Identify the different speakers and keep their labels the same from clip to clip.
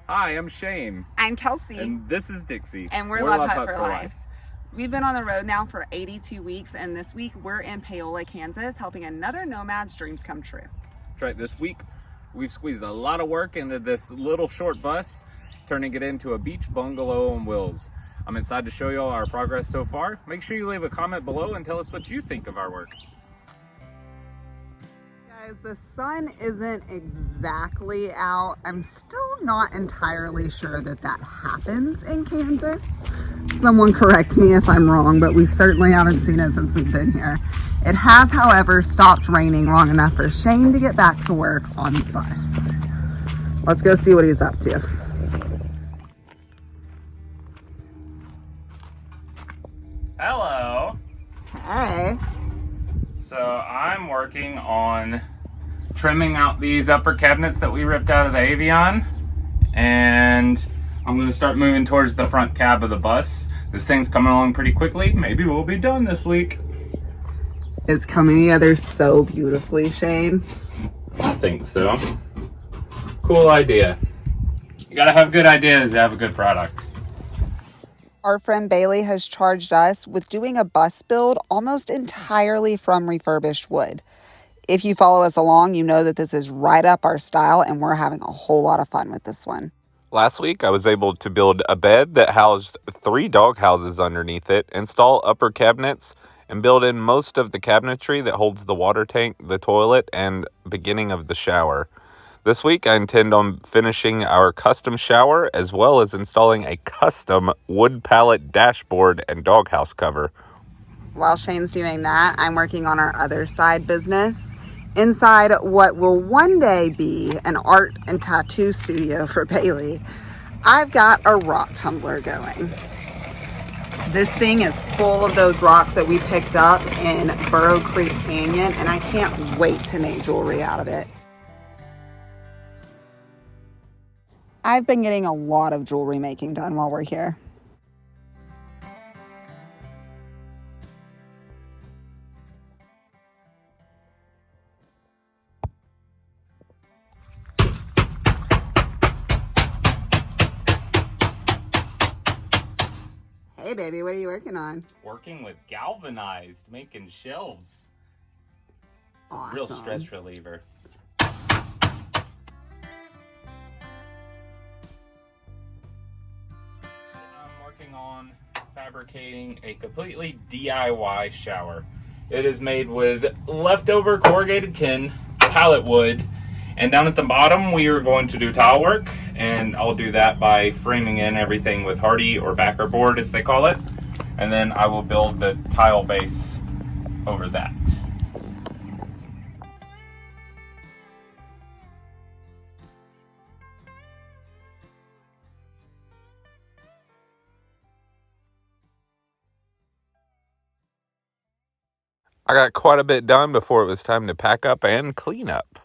Speaker 1: Hi, I'm Shane.
Speaker 2: I'm Kelsey.
Speaker 1: And this is Dixie.
Speaker 2: And we're Love Hut for Life. We've been on the road now for 82 weeks, and this week we're in Paola, Kansas, helping another nomad's dreams come true.
Speaker 1: That's right. This week we've squeezed a lot of work into this little short bus, turning it into a beach bungalow on wheels. I'm excited to show you all our progress so far. Make sure you leave a comment below and tell us what you think of our work.
Speaker 2: Guys, the sun isn't exactly out. I'm still not entirely sure that happens in Kansas. Someone correct me if I'm wrong, but we certainly haven't seen it since we've been here. It has, however, stopped raining long enough for Shane to get back to work on the bus. Let's go see what he's up to.
Speaker 1: Hello.
Speaker 2: Hey.
Speaker 1: So I'm working on trimming out these upper cabinets that we ripped out of the Avion, and I'm going to start moving towards the front cab of the bus. This thing's coming along pretty quickly. Maybe we'll be done this week.
Speaker 2: It's coming together so beautifully, Shane.
Speaker 1: I think so. Cool idea. You gotta have good ideas to have a good product.
Speaker 2: Our friend Bailey has charged us with doing a bus build almost entirely from refurbished wood. If you follow us along, you know that this is right up our style, and we're having a whole lot of fun with this one.
Speaker 3: Last week, I was able to build a bed that housed 3 dog houses underneath it, install upper cabinets, and build in most of the cabinetry that holds the water tank, the toilet, and beginning of the shower. This week, I intend on finishing our custom shower, as well as installing a custom wood pallet dashboard and doghouse cover.
Speaker 2: While Shane's doing that, I'm working on our other side business. Inside what will one day be an art and tattoo studio for Bailey, I've got a rock tumbler going. This thing is full of those rocks that we picked up in Burrow Creek Canyon, and I can't wait to make jewelry out of it. I've been getting a lot of jewelry making done while we're here. Hey baby, what are you working on?
Speaker 1: Working with galvanized, making shelves.
Speaker 2: Awesome.
Speaker 1: Real stress reliever. I'm working on fabricating a completely DIY shower. It is made with leftover corrugated tin, pallet wood, and down at the bottom we are going to do tile work, and I'll do that by framing in everything with hardy or backer board as they call it, and then I will build the tile base over that.
Speaker 3: I got quite a bit done before it was time to pack up and clean up.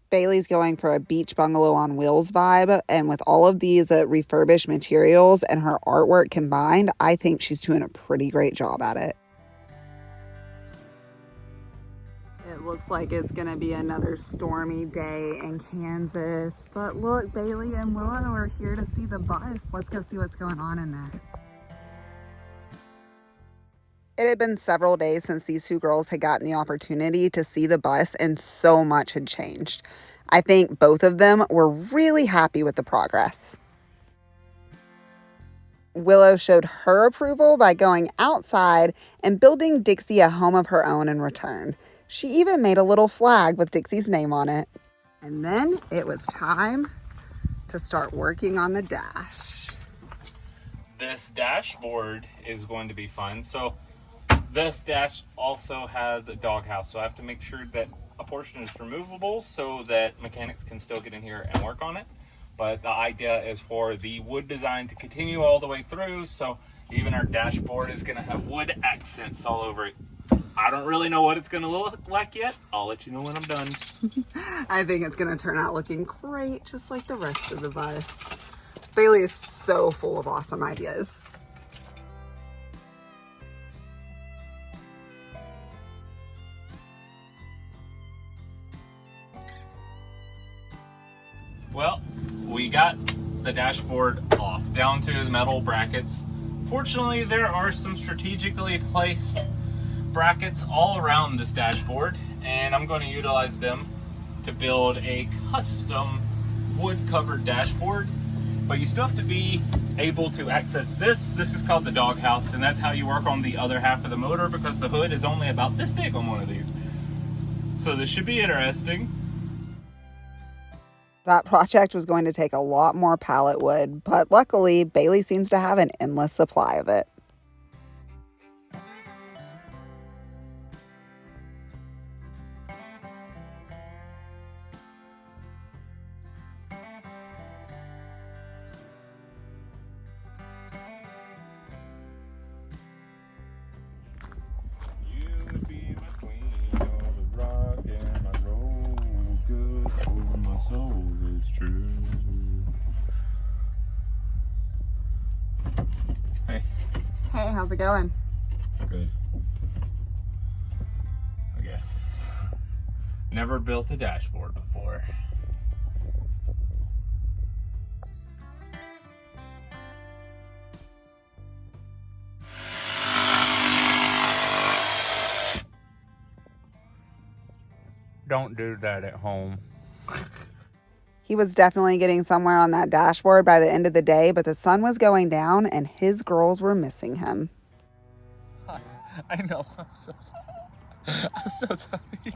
Speaker 2: Bailey's going for a beach bungalow on wheels vibe, and with all of these refurbished materials and her artwork combined, I think she's doing a pretty great job at it. It looks like it's gonna be another stormy day in Kansas, but look, Bailey and Willow are here to see the bus. Let's go see what's going on in there. It had been several days since these two girls had gotten the opportunity to see the bus, and so much had changed. I think both of them were really happy with the progress. Willow showed her approval by going outside and building Dixie a home of her own in return. She even made a little flag with Dixie's name on it. And then it was time to start working on the dash.
Speaker 1: This dashboard is going to be fun. So this dash also has a doghouse, so I have to make sure that a portion is removable so that mechanics can still get in here and work on it. But the idea is for the wood design to continue all the way through, so even our dashboard is going to have wood accents all over it. I don't really know what it's going to look like yet. I'll let you know when I'm done.
Speaker 2: I think it's going to turn out looking great, just like the rest of the bus. Bailey is so full of awesome ideas.
Speaker 1: Well, we got the dashboard off, down to the metal brackets. Fortunately, there are some strategically placed brackets all around this dashboard, and I'm going to utilize them to build a custom wood covered dashboard. But you still have to be able to access this. This is called the doghouse, and that's how you work on the other half of the motor, because the hood is only about this big on one of these. So this should be interesting.
Speaker 2: That project was going to take a lot more pallet wood, but luckily Bailey seems to have an endless supply of it. Hey, how's it going?
Speaker 1: Good. I guess. Never built a dashboard before. Don't do that at home.
Speaker 2: He was definitely getting somewhere on that dashboard by the end of the day, but the sun was going down and his girls were missing him.
Speaker 1: I know. I'm so sorry.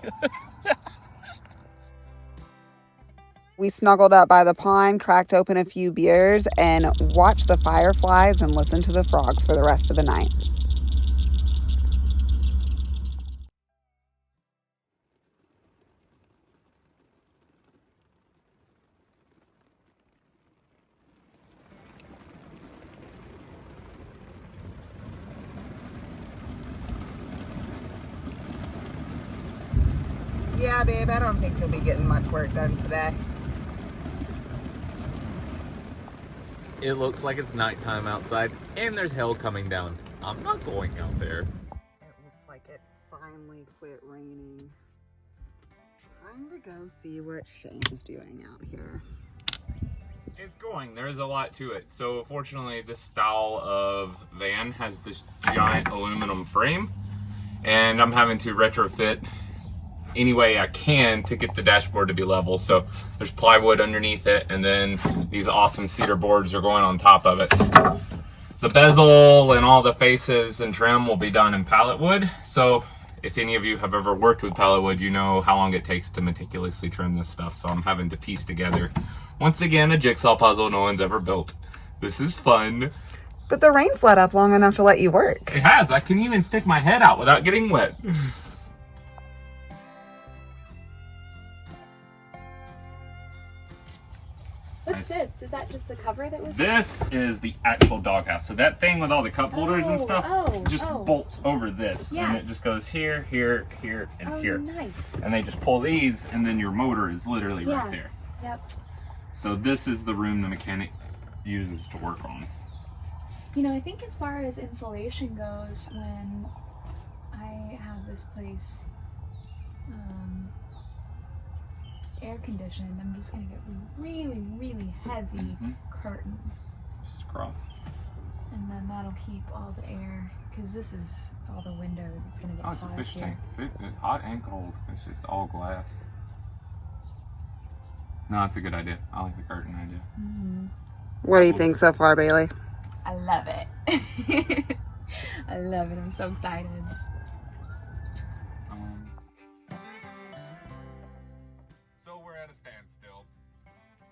Speaker 2: We snuggled up by the pond, cracked open a few beers, and watched the fireflies and listened to the frogs for the rest of the night. Yeah, babe, I don't think you'll be getting much work done today.
Speaker 3: It looks like it's nighttime outside, and there's hail coming down. I'm not going out there.
Speaker 2: It looks like it finally quit raining. Time to go see what Shane's doing out here.
Speaker 1: It's going. There's a lot to it. So fortunately, this style of van has this giant aluminum frame, and I'm having to retrofit any way I can to get the dashboard to be level. So there's plywood underneath it, and then these awesome cedar boards are going on top of it. The bezel and all the faces and trim will be done in pallet wood. So if any of you have ever worked with pallet wood, you know how long it takes to meticulously trim this stuff. So I'm having to piece together, once again, a jigsaw puzzle no one's ever built. This is fun.
Speaker 2: But the rain's let up long enough to let you work.
Speaker 1: It has. I can even stick my head out without getting wet.
Speaker 4: What's this? Is that just the cover that was?
Speaker 1: This is the actual doghouse. So that thing with all the cup holders and stuff just bolts over this.
Speaker 4: Yeah.
Speaker 1: And it just goes here, here, here, and here.
Speaker 4: Nice.
Speaker 1: And they just pull these, and then your motor is literally right there.
Speaker 4: Yep.
Speaker 1: So this is the room the mechanic uses to work on.
Speaker 4: You know, I think as far as insulation goes, when I have this place air conditioned, I'm just gonna get really, really heavy curtain.
Speaker 1: Just across.
Speaker 4: And then that'll keep all the air, because this is all the windows. It's gonna get
Speaker 1: Oh, it's a
Speaker 4: hot
Speaker 1: fish
Speaker 4: here.
Speaker 1: tank. It's hot and cold. It's just all glass. No, it's a good idea. I like the curtain idea.
Speaker 2: What do you think so far, Bailey?
Speaker 4: I love it. I love it. I'm so excited.
Speaker 1: So we're at a standstill.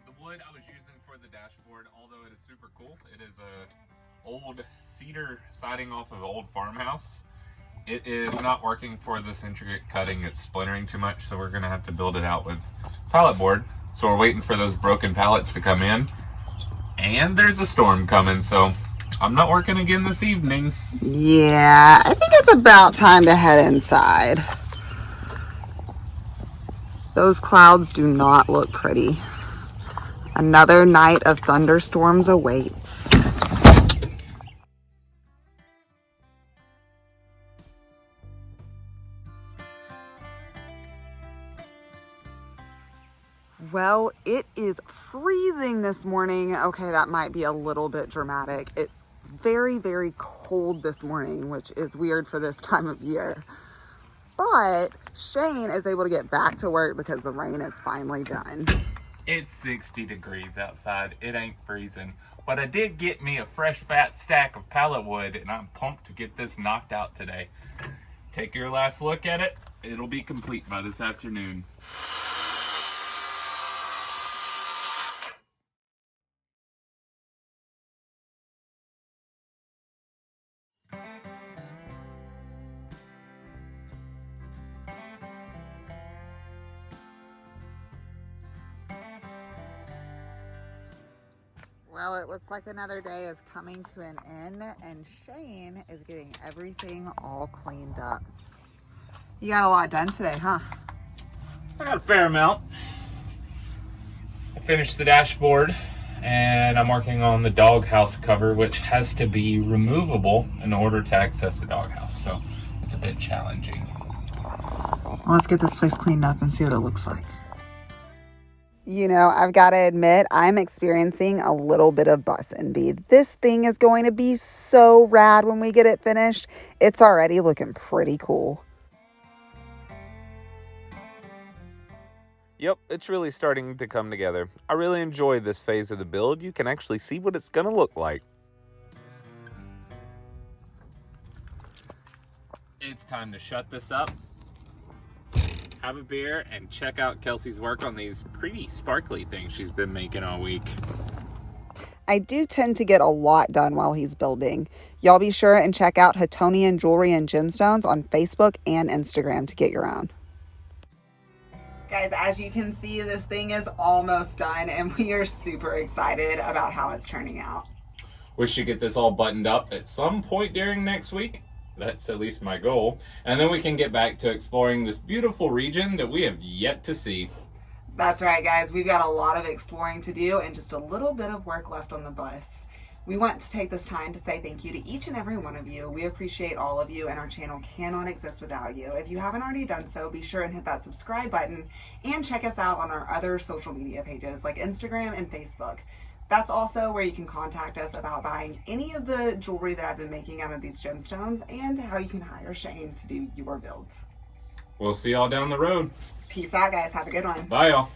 Speaker 1: The wood I was using for the dashboard, although it is super cool, it is a old cedar siding off of an old farmhouse. It is not working for this intricate cutting. It's splintering too much, so we're gonna have to build it out with pallet board. So we're waiting for those broken pallets to come in. And there's a storm coming, so I'm not working again this evening.
Speaker 2: Yeah, I think it's about time to head inside. Those clouds do not look pretty. Another night of thunderstorms awaits. Well, it is freezing this morning. Okay, that might be a little bit dramatic. It's very, very cold this morning, which is weird for this time of year. But Shane is able to get back to work because the rain is finally done.
Speaker 1: It's 60 degrees outside. It ain't freezing. But I did get me a fresh fat stack of pallet wood, and I'm pumped to get this knocked out today. Take your last look at it. It'll be complete by this afternoon.
Speaker 2: Well, it looks like another day is coming to an end, and Shane is getting everything all cleaned up. You got a lot done today, huh?
Speaker 1: I got a fair amount. I finished the dashboard, and I'm working on the doghouse cover, which has to be removable in order to access the doghouse, so it's a bit challenging.
Speaker 2: Well, let's get this place cleaned up and see what it looks like. You know, I've got to admit, I'm experiencing a little bit of bus envy. This thing is going to be so rad when we get it finished. It's already looking pretty cool.
Speaker 3: Yep, it's really starting to come together. I really enjoy this phase of the build. You can actually see what it's going to look like.
Speaker 1: It's time to shut this up, have a beer, and check out Kelsey's work on these pretty sparkly things she's been making all week.
Speaker 2: I do tend to get a lot done while he's building. Y'all be sure and check out Hatonian Jewelry and Gemstones on Facebook and Instagram to get your own. Guys, as you can see, this thing is almost done, and we are super excited about how it's turning out.
Speaker 1: We should get this all buttoned up at some point during next week. That's at least my goal. And then we can get back to exploring this beautiful region that we have yet to see.
Speaker 2: That's right, guys. We've got a lot of exploring to do and just a little bit of work left on the bus. We want to take this time to say thank you to each and every one of you. We appreciate all of you, and our channel cannot exist without you. If you haven't already done so, be sure and hit that subscribe button and check us out on our other social media pages like Instagram and Facebook. That's also where you can contact us about buying any of the jewelry that I've been making out of these gemstones and how you can hire Shane to do your builds.
Speaker 1: We'll see y'all down the road.
Speaker 2: Peace out, guys. Have a good one.
Speaker 1: Bye, y'all.